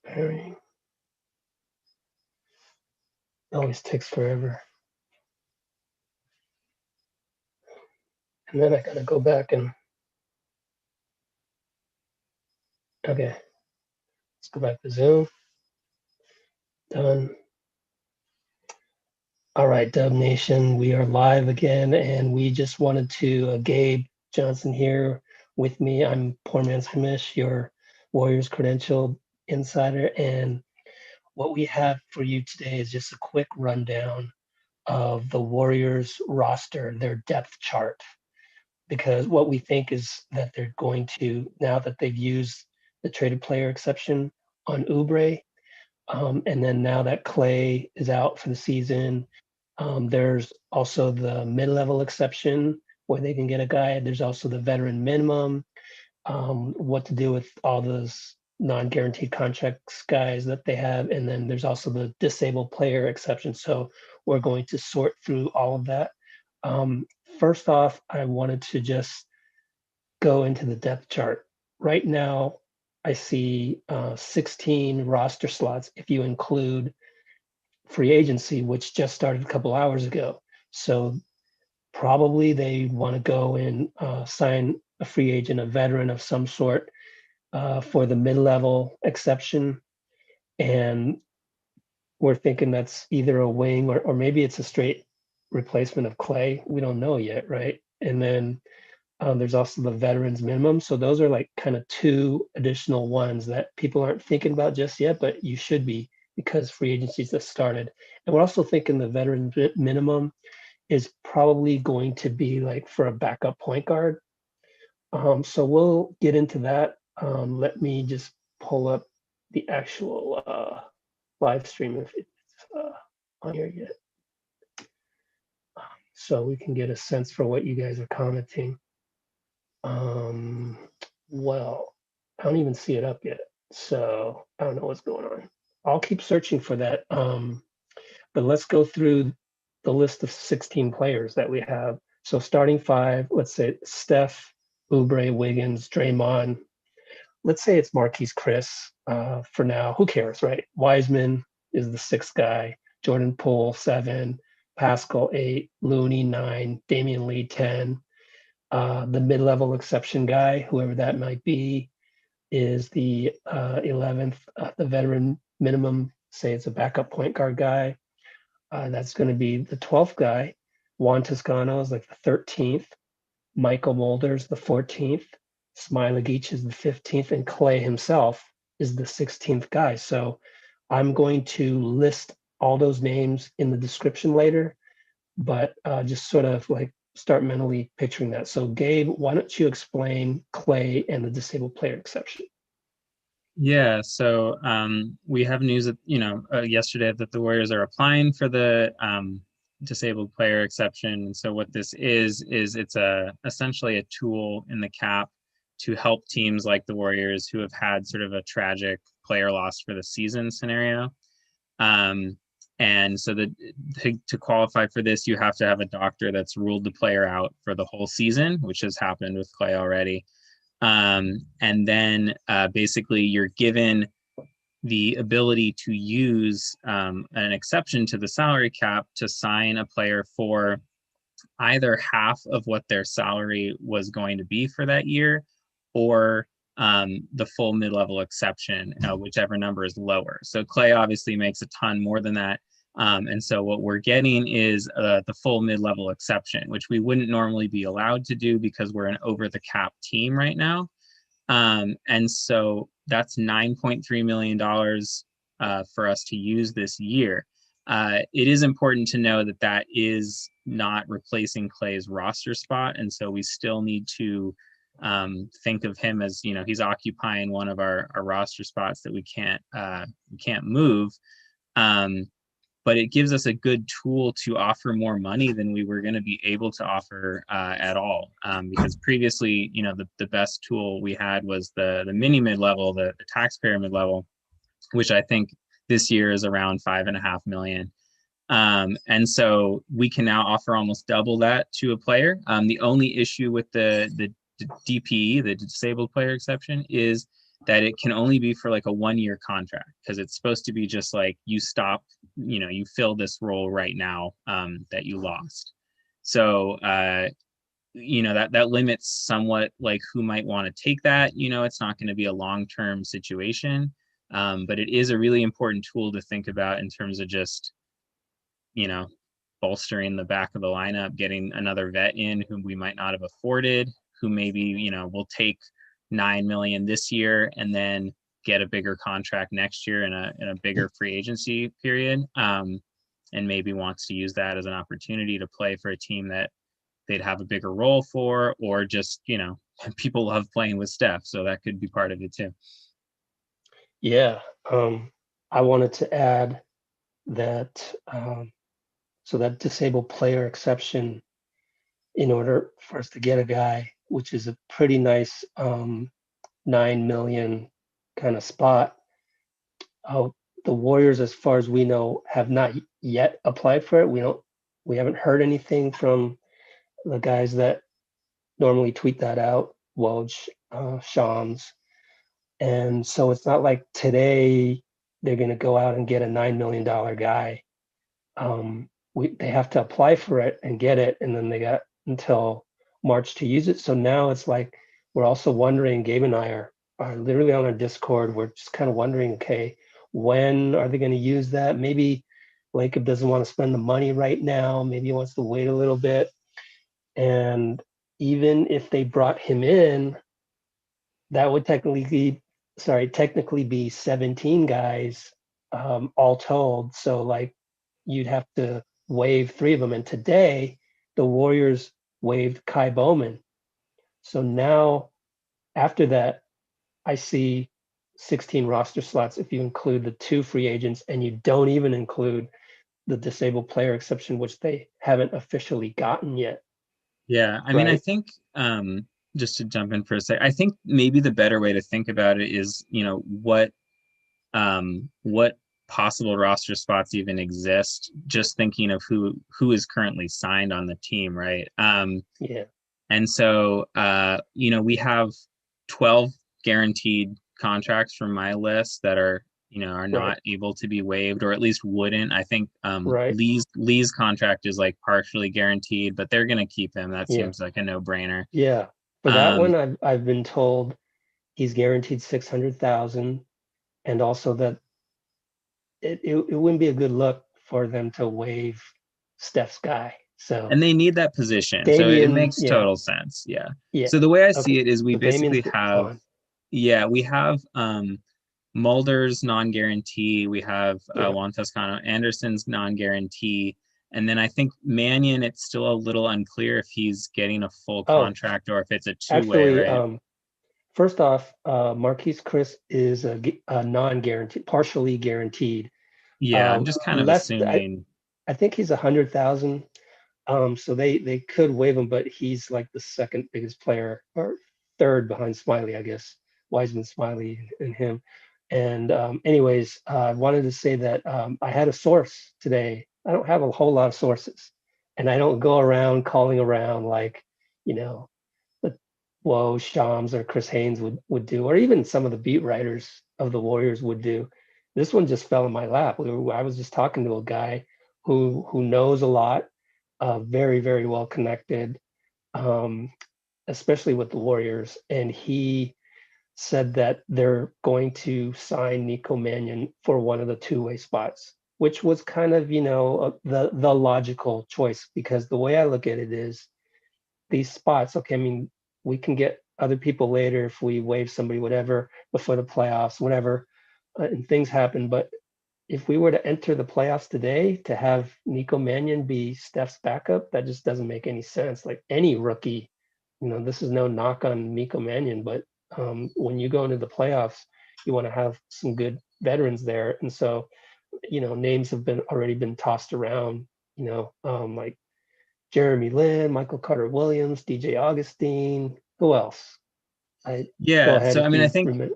Pairing. It always takes forever. And then I gotta go back and okay. Let's go back to Zoom. Done. All right, Dub Nation, we are live again, and we just wanted to, Gabe Johnson here with me. I'm Poor Man's Hamish, your Warriors credentialed insider, and what we have for you today is just a quick rundown of the Warriors roster, their depth chart, because what we think is that they're going to, now that they've used the traded player exception on Oubre, and then now that Klay is out for the season, there's also the mid-level exception where they can get a guy. There's also the veteran minimum, what to do with all those non-guaranteed contracts guys that they have. And then there's also the disabled player exception. So we're going to sort through all of that. First off, I wanted to just go into the depth chart. Right now, I see 16 roster slots if you include free agency, which just started a couple hours ago. So probably they want to go and sign a free agent, a veteran of some sort for the mid-level exception. And we're thinking that's either a wing or maybe it's a straight replacement of Klay. We don't know yet, right? And then there's also the veterans minimum. So those are like kind of two additional ones that people aren't thinking about just yet, but you should be because free agencies have started. And we're also thinking the veteran minimum is probably going to be like for a backup point guard. So we'll get into that. Let me just pull up the actual live stream if it's on here yet. So we can get a sense for what you guys are commenting. Well, I don't even see it up yet. So I don't know what's going on. I'll keep searching for that. But let's go through the list of 16 players that we have. So starting five, let's say Steph, Oubre, Wiggins, Draymond. Let's say it's Marquise Chris for now. Who cares, right? Wiseman is the sixth guy. Jordan Poole, 7. Paschall, 8. Looney, 9. Damion Lee, 10. The mid-level exception guy, whoever that might be, is the 11th. The veteran minimum, say it's a backup point guard guy. That's going to be the 12th guy. Juan Toscano is like the 13th. Michael Mulder's the 14th. Smiley is the 15th. And Klay himself is the 16th guy. So I'm going to list all those names in the description later, but just sort of like start mentally picturing that. So Gabe, why don't you explain Klay and the disabled player exception? Yeah, so we have news that, yesterday that the Warriors are applying for the disabled player exception. And so what this is it's essentially a tool in the cap to help teams like the Warriors who have had sort of a tragic player loss for the season scenario. And so to qualify for this, you have to have a doctor that's ruled the player out for the whole season, which has happened with Klay already. And then basically you're given the ability to use an exception to the salary cap to sign a player for either half of what their salary was going to be for that year or the full mid-level exception, whichever number is lower. So Klay obviously makes a ton more than that. And so what we're getting is the full mid-level exception, which we wouldn't normally be allowed to do because we're an over-the-cap team right now. And so that's $9.3 million for us to use this year. It is important to know that that is not replacing Klay's roster spot. And so we still need to think of him as, he's occupying one of our roster spots that we can't move. But it gives us a good tool to offer more money than we were going to be able to offer at all. Because previously, the best tool we had was the mini mid-level, the taxpayer mid-level, which I think this year is around $5.5 million. And so we can now offer almost double that to a player. The only issue with the DPE, the disabled player exception, is that it can only be for like a 1-year contract, because it's supposed to be just like you stop, you fill this role right now that you lost. So that limits somewhat like who might want to take that. It's not going to be a long-term situation, but it is a really important tool to think about in terms of just bolstering the back of the lineup, getting another vet in whom we might not have afforded, who maybe will take $9 million this year and then get a bigger contract next year in a bigger free agency period, and maybe wants to use that as an opportunity to play for a team that they'd have a bigger role for, or just people love playing with Steph, so that could be part of it too. Yeah, I wanted to add that so that disabled player exception, in order for us to get a guy, which is a pretty nice $9 million kind of spot. The Warriors, as far as we know, have not yet applied for it. We haven't heard anything from the guys that normally tweet that out, Woj, Shams. And so it's not like today they're going to go out and get a $9 million guy. They have to apply for it and get it, and then they got until March to use it. So now it's like we're also wondering, Gabe and I are literally on our Discord, we're just kind of wondering, okay, when are they going to use that? Maybe Lacob doesn't want to spend the money right now. Maybe he wants to wait a little bit. And even if they brought him in, that would technically be 17 guys, all told. So like you'd have to waive 3 of them. And today the Warriors waived Kai Bowman. So now after that, I see 16 roster slots if you include the 2 free agents and you don't even include the disabled player exception, which they haven't officially gotten yet. Yeah, I mean, I think just to jump in for a sec, I think maybe the better way to think about it is, what possible roster spots even exist, just thinking of who is currently signed on the team, right? Yeah. And so we have 12 guaranteed contracts from my list that are not able to be waived, or at least wouldn't. I think Lee's contract is like partially guaranteed, but they're going to keep him. That seems like a no-brainer. Yeah. For that one, I've been told he's guaranteed 600,000, and also that it wouldn't be a good look for them to waive Steph's guy. So, and they need that position, Damion, so it makes total sense. Yeah. So the way I see it is we basically have we have Mulder's non-guarantee, we have Juan Toscano Anderson's non-guarantee, and then I think Mannion, it's still a little unclear if he's getting a full contract or if it's a two-way. Right? First off, Marquise Chris is a non-guaranteed, partially guaranteed. Yeah, I'm just kind of assuming. I think he's 100,000. So they could waive him, but he's like the second biggest player, or third behind Smiley, I guess. Wiseman, Smiley, and him. And anyways, I wanted to say that I had a source today. I don't have a whole lot of sources, and I don't go around calling around like, Shams or Chris Haynes would do, or even some of the beat writers of the Warriors would do. This one just fell in my lap. I was just talking to a guy who knows a lot, very, very well connected, especially with the Warriors. And he said that they're going to sign Nico Mannion for one of the two-way spots, which was kind of, the logical choice, because the way I look at it is these spots, okay, I mean, we can get other people later if we waive somebody, whatever, before the playoffs, whatever, and things happen. But if we were to enter the playoffs today, to have Nico Mannion be Steph's backup, that just doesn't make any sense. Like any rookie, this is no knock on Nico Mannion, but when you go into the playoffs, you want to have some good veterans there. And so, names have already been tossed around, like Jeremy Lin, Michael Carter-Williams, DJ Augustine. Who else? So I mean, I think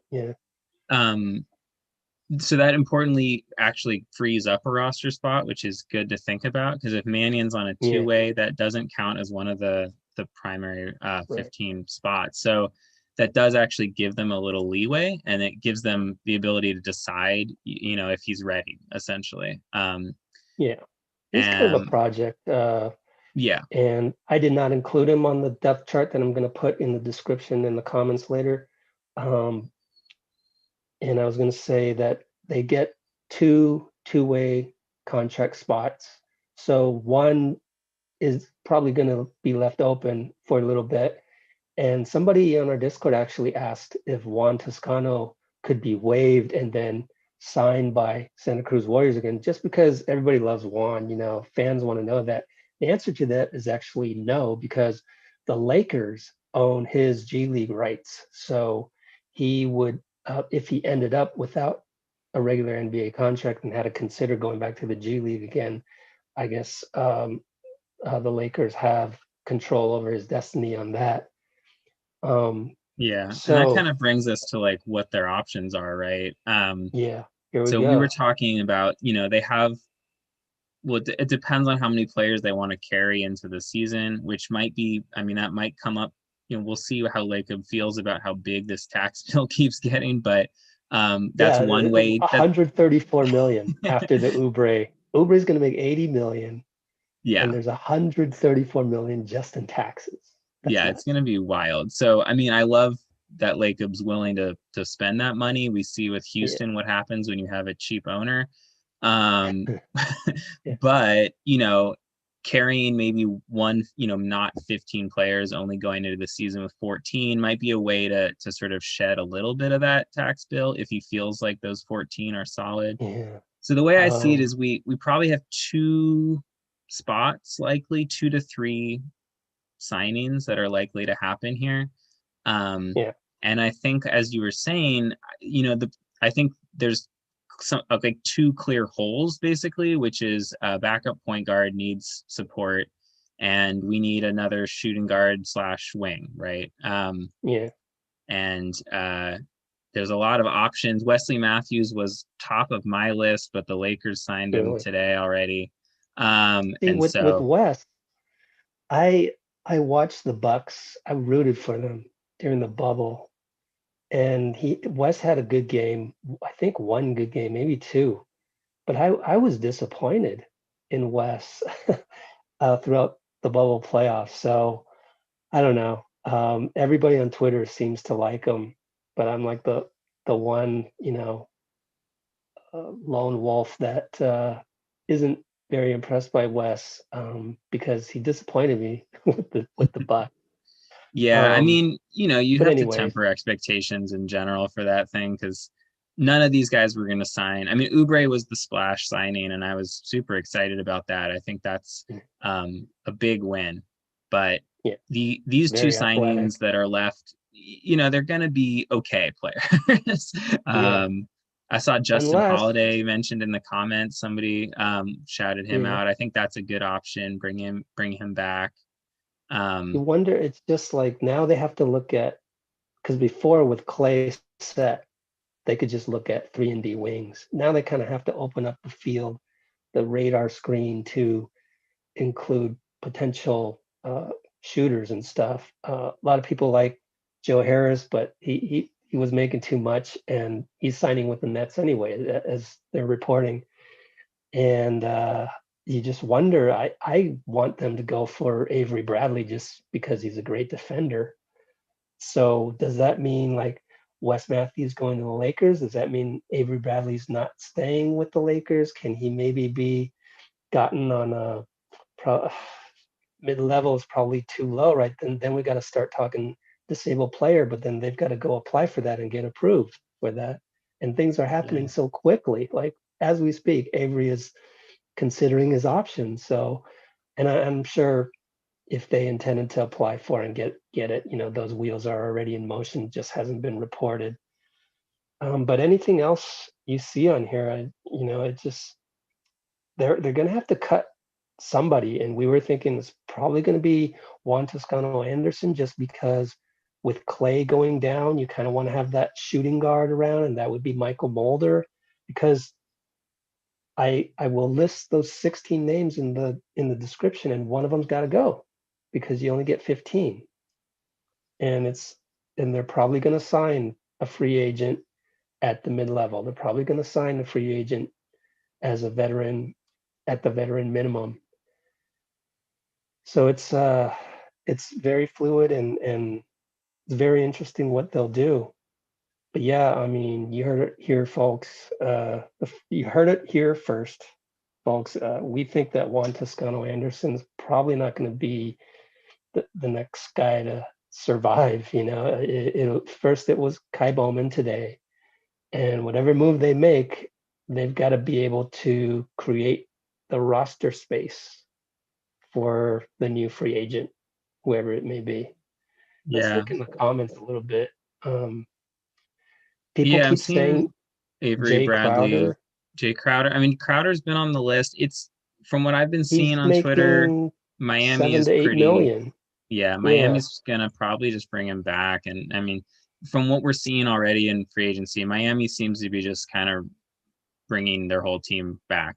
so that importantly actually frees up a roster spot, which is good to think about, because if Mannion's on a two-way, that doesn't count as one of the primary 15 spots. So that does actually give them a little leeway, and it gives them the ability to decide, if he's ready, essentially. Yeah, he's kind of a And project. yeah, And I did not include him on the depth chart that I'm going to put in the description in the comments later. Um, and I was going to say that they get two-way contract spots. So one is probably going to be left open for a little bit. And somebody on our Discord actually asked if Juan Toscano could be waived and then signed by Santa Cruz Warriors again, just because everybody loves Juan, fans want to know that. The answer to that is actually no, because the Lakers own his G League rights. So he would, if he ended up without a regular NBA contract and had to consider going back to the G League again, I guess the Lakers have control over his destiny on that. yeah. And that kind So of brings us to like what their options are, right? yeah, here we So we were go. talking about, they have, well, it depends on how many players they want to carry into the season, which might be, I mean, that might come up. We'll see how Lacob feels about how big this tax bill keeps getting, but that's Yeah, one way that, 134 million after the Oubre. Oubre is going to make 80 million, and yeah, there's 134 million just in taxes. That's yeah, it's nuts. going to be wild. So, I mean, I love that Lacob's willing to spend that money. We see with Yeah, Houston what happens when you have a cheap owner. Um, yeah, but carrying maybe one, not 15 players, only going into the season with 14 might be a way to sort of shed a little bit of that tax bill if he feels like those 14 are solid. yeah. So the way I see it Um, is we probably have two spots, likely 2 to 3 signings that are likely to happen here. Um, yeah, and I think, as you were saying, I think there's some like 2 clear holes basically, which is backup point guard needs support, and we need another shooting guard slash wing, right? yeah, And there's a lot of options. Wesley Matthews was top of my list, but the Lakers signed him really. today already. See, And with so, West, I I watched the Bucks. I rooted for them during the bubble, and West had a good game. I think one good game, maybe two. But I was disappointed in Wes throughout the bubble playoffs. So I don't know. Everybody on Twitter seems to like him, but I'm like the one, lone wolf that isn't very impressed by Wes because he disappointed me with the Buck. yeah, I Um, mean, you but have to anyways, temper expectations in general for that thing because none of these guys were going to sign. I mean, Oubre was the splash signing, and I was super excited about that. I think that's a big win. But yeah, these two very signings athletic. that are left, they're going to be okay players. Yeah, I saw Justin unless Holiday mentioned in the comments. Somebody shouted him yeah, out. I think that's a good option. Bring him back. you Um, wonder. It's just like now they have to look at because before with Klay set, they could just look at 3-and-D wings. Now they kind of have to open up the field, the radar screen to include potential shooters and stuff. A lot of people like Joe Harris, but he was making too much, and he's signing with the Nets anyway, as they're reporting. And you just wonder. I want them to go for Avery Bradley just because he's a great defender. So does that mean like Wes Matthews going to the Lakers? Does that mean Avery Bradley's not staying with the Lakers? Can he maybe be gotten on a pro, mid-level is probably too low, right? Then we got to start talking disabled player, but then they've got to go apply for that and get approved for that. And things are happening yeah. so quickly. Like as we speak, Avery is considering his options. So, and I'm sure if they intended to apply for and get it, those wheels are already in motion, just hasn't been reported. But anything else you see on here, it just they're going to have to cut somebody, and we were thinking it's probably going to be Juan Toscano Anderson, just because with Klay going down, you kind of want to have that shooting guard around, and that would be Michael Mulder, because I will list those 16 names in the description, and one of them's got to go because you only get 15, and and they're probably going to sign a free agent at the mid-level. They're probably going to sign a free agent as a veteran at the veteran minimum. So it's very fluid and it's very interesting what they'll do. But yeah, I mean, you heard it here, folks. You heard it here first, folks. We think that Juan Toscano-Anderson's probably not going to be the next guy to survive. You know, first it was Kai Bowman today, and whatever move they make, they've got to be able to create the roster space for the new free agent, whoever it may be. Let's Yeah. look in the comments a little bit. People Yeah, I'm keep seeing saying Avery Jay Bradley, Crowder. Jay Crowder. I mean, Crowder's been on the list. It's from what I've been seeing He's on Twitter, making Miami 7 is to 8 pretty, million. yeah, Yeah. Miami's gonna probably just bring him back. And I mean, from what we're seeing already in free agency, Miami seems to be just kind of bringing their whole team back.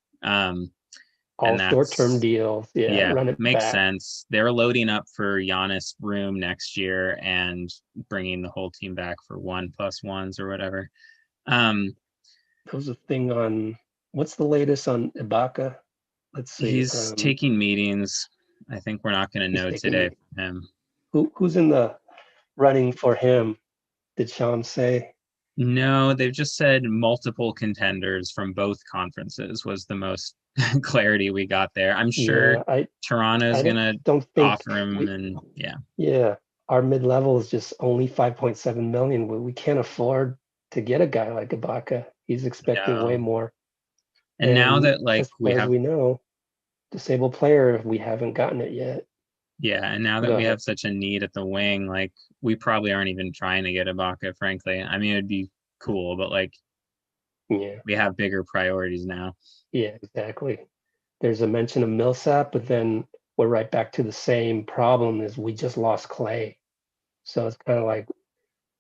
All And short-term that's, deals. Yeah, yeah, run it makes back. sense. They're loading up for Giannis room next year and bringing the whole team back for 1+1s or whatever. There was a thing on what's the latest on Ibaka? Let's see. He's taking meetings. I think we're not going to He's know taking today me. from him. Who's in the running for him? Did Sean say? No, they've just said multiple contenders from both conferences was the most clarity we got there. I'm sure Yeah, I Toronto's I going to don't think offer him, we. and yeah. Yeah, our mid-level is just only 5.7 million. We can't afford to get a guy like Ibaka. He's expecting way No. more. And now And that like as we far as have, we know, disabled player, we haven't gotten it yet. yeah, and now that Go we ahead. have such a need at the wing, like we probably aren't even trying to get Ibaka, frankly. I mean, it'd be cool, but like Yeah, we have bigger priorities now. yeah, exactly. There's a mention of Millsap, but then we're right back to the same problem is we just lost Klay. So it's kind of like,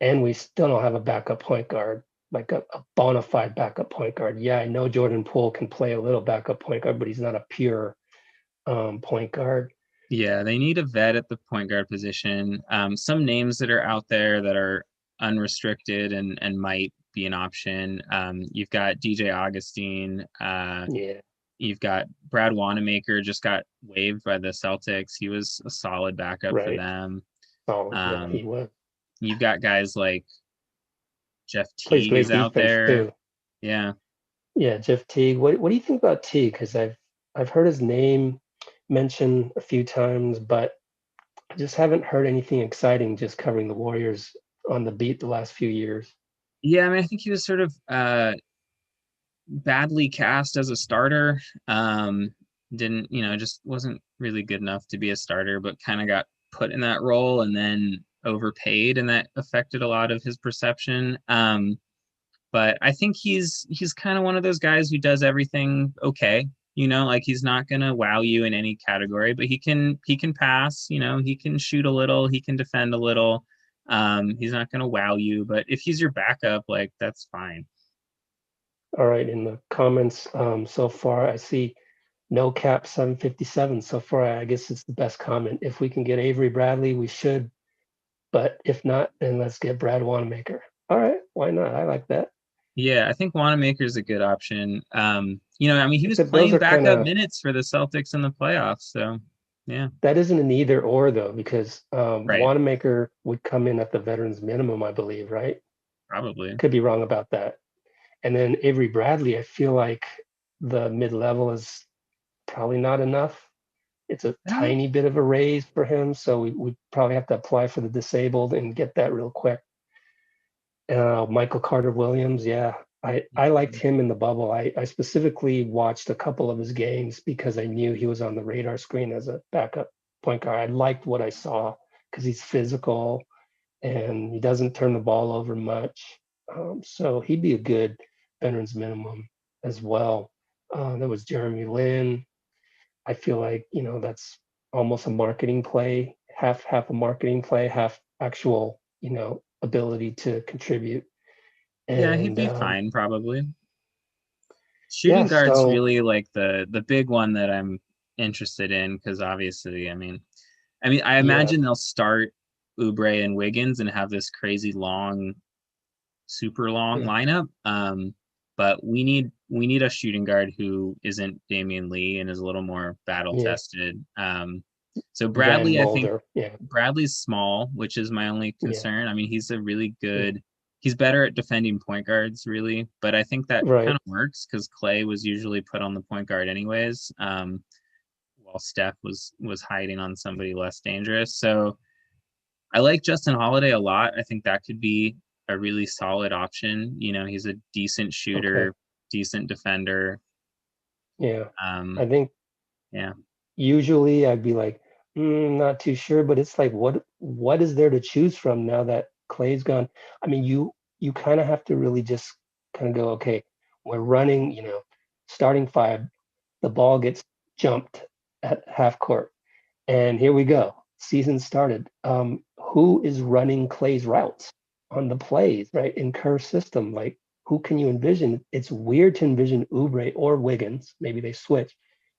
and we still don't have a backup point guard, like a bona fide backup point guard. Yeah, I know Jordan Poole can play a little backup point guard, but he's not a pure point guard. Yeah, they need a vet at the point guard position. Some names that are out there that are unrestricted and might be an option. You've got DJ Augustine. Yeah, You've got Brad Wanamaker just got waived by the Celtics. He was a solid backup for right. them. Oh, yeah, Um, he was. you've got guys like Jeff Plays Teague is great out defense there. too. Yeah. Yeah, Jeff Teague. What do you think about Teague? Because I've heard his name mentioned a few times, but I just haven't heard anything exciting just covering the Warriors on the beat the last few years. Yeah, I mean, I think he was sort of badly cast as a starter. Didn't, just wasn't really good enough to be a starter, but kind of got put in that role and then overpaid, and that affected a lot of his perception. But I think he's kind of one of those guys who does everything okay. Like he's not gonna wow you in any category, but he can pass. He can shoot a little, he can defend a little. He's not gonna wow you, but if he's your backup, like that's fine. All right, in the comments so far, I see no cap 757. So far, I guess it's the best comment. If we can get Avery Bradley, we should. But if not, then let's get Brad Wanamaker. All right, why not? I like that. Yeah, I think Wanamaker is a good option. I mean, he was Except those playing are kind backup of minutes for the Celtics in the playoffs, so yeah, that isn't an either or though, because right, Wanamaker would come in at the veterans minimum, I believe, right? probably. Could be wrong about that. And then Avery Bradley, I feel like the mid level is probably not enough. It's a Uh, tiny bit of a raise for him, so we probably have to apply for the disabled and get that real quick. Michael Carter Williams, yeah, I liked him in the bubble. I specifically watched a couple of his games because I knew he was on the radar screen as a backup point guard. I liked what I saw because he's physical and he doesn't turn the ball over much. So he'd be a good veterans minimum as well. There was Jeremy Lin. I feel like that's almost a marketing play, half a marketing play, half actual ability to contribute. Yeah, he'd And be fine probably. yeah, Shooting guard's so really like the big one that I'm interested in because obviously, I mean, I yeah, imagine they'll start. Oubre and Wiggins and have this crazy long, super long lineup. But we need a shooting guard who isn't Damion Lee and is a little more battle tested. So Bradley, I think Bradley's small, which is my only concern. I mean, he's a really good. He's better at defending point guards, really, but I think that kind of works because Klay was usually put on the point guard anyways, while Steph was hiding on somebody less dangerous. So I like Justin Holiday a lot. I think that could be a really solid option. You know, he's a decent shooter, decent defender. I think usually I'd be like, not too sure, but it's like, what is there to choose from now that Klay's gone? I mean, you kind of have to really just kind of go, okay, we're running, you know, starting five, the ball gets jumped at half court, and here we go. Season started. Who is running Klay's routes on the plays, right? In Kerr's system, like who can you envision? It's weird to envision Oubre or Wiggins, maybe they switch,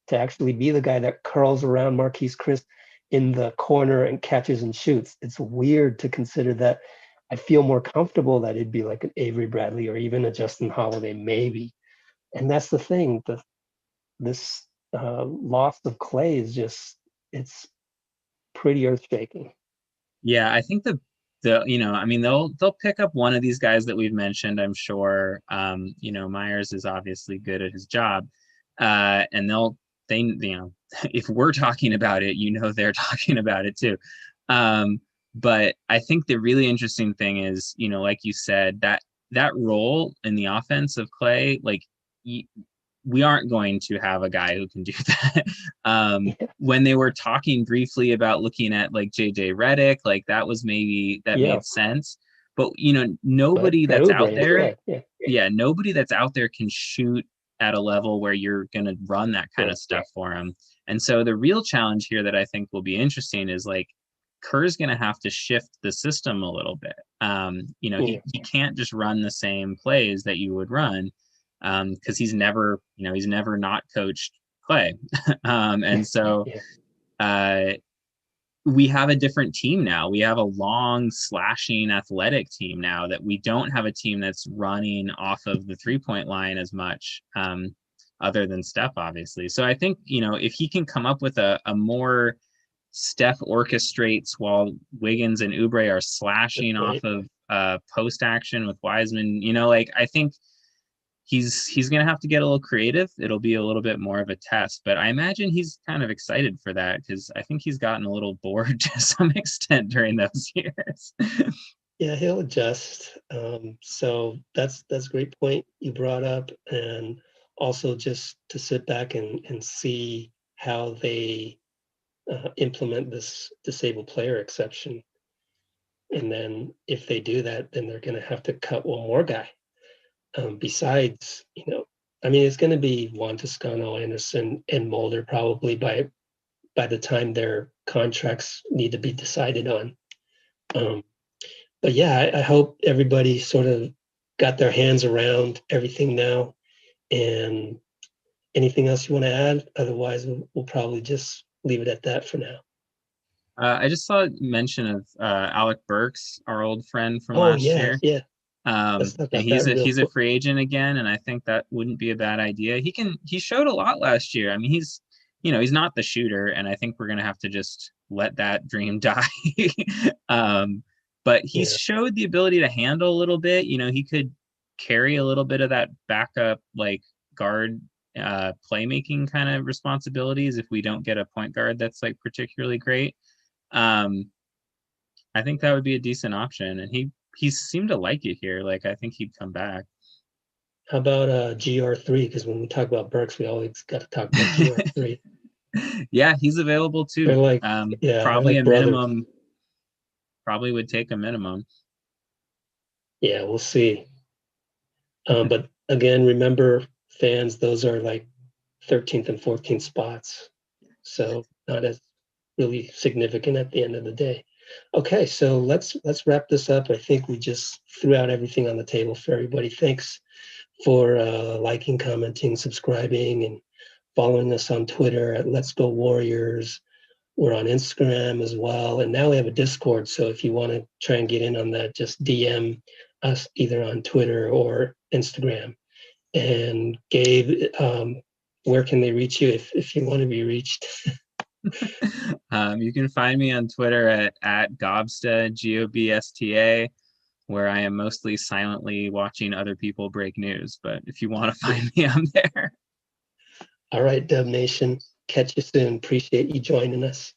to actually be the guy that curls around Marquise Chris in the corner and catches and shoots. It's weird to consider that. I feel more comfortable that it'd be like an Avery Bradley or even a Justin Holiday, maybe. And that's the thing. This loss of Klay is just, it's pretty earth-shaking. Yeah, I think the you know, I mean, they'll pick up one of these guys that we've mentioned, I'm sure. You know, Myers is obviously good at his job, and they you know, if we're talking about it, you know, they're talking about it too. But I think the really interesting thing is, you know, like you said, that role in the offense of Klay, like we aren't going to have a guy who can do that. When they were talking briefly about looking at like JJ Redick, like that was maybe that made sense. But you know, nobody that's out there, nobody that's out there can shoot at a level where you're going to run that kind of stuff for him. And so the real challenge here that I think will be interesting is like Kerr's going to have to shift the system a little bit. You know, he can't just run the same plays that you would run. Because he's never not coached Klay. And so we have a different team now. We have a long, slashing, athletic team now that we don't have a team that's running off of the three-point line as much, other than Steph, obviously. So I think, you know, if he can come up with a more Steph orchestrates while Wiggins and Oubre are slashing off of post action with Wiseman, you know, like I think he's going to have to get a little creative. It'll be a little bit more of a test, but I imagine he's kind of excited for that because I think he's gotten a little bored to some extent during those years. Yeah, he'll adjust. So that's a great point you brought up. And also just to sit back and see how they implement this disabled player exception. And then if they do that, then they're going to have to cut one more guy. Besides, you know, I mean, it's going to be Juan Toscano, Anderson, and Mulder probably by the time their contracts need to be decided on. But yeah, I hope everybody sort of got their hands around everything now. And anything else you want to add? Otherwise, we'll probably just leave it at that for now. I just saw a mention of Alec Burks, our old friend from last year. Yeah. And he's a free agent again, and I think that wouldn't be a bad idea. He showed a lot last year. I mean, he's not the shooter, and I think we're gonna have to just let that dream die. But he showed the ability to handle a little bit. You know, he could carry a little bit of that backup like guard playmaking kind of responsibilities if we don't get a point guard that's like particularly great. I think that would be a decent option, and he seemed to like it here. Like, I think he'd come back. How about GR3? Because when we talk about Burks, we always got to talk about GR3. Yeah, he's available too. Like, probably like a minimum. Probably would take a minimum. Yeah, we'll see. But again, remember, fans, those are like 13th and 14th spots. So not as really significant at the end of the day. Okay, so let's wrap this up. I think we just threw out everything on the table for everybody. Thanks for liking, commenting, subscribing, and following us on Twitter at Let's Go Warriors, We're on Instagram as well. And now we have a Discord. So if you want to try and get in on that, just DM us either on Twitter or Instagram. And Gabe, where can they reach you if you want to be reached? You can find me on Twitter at Gobsta, Gobsta, where I am mostly silently watching other people break news. But if you want to find me, I'm there. All right, Dub Nation. Catch you soon. Appreciate you joining us.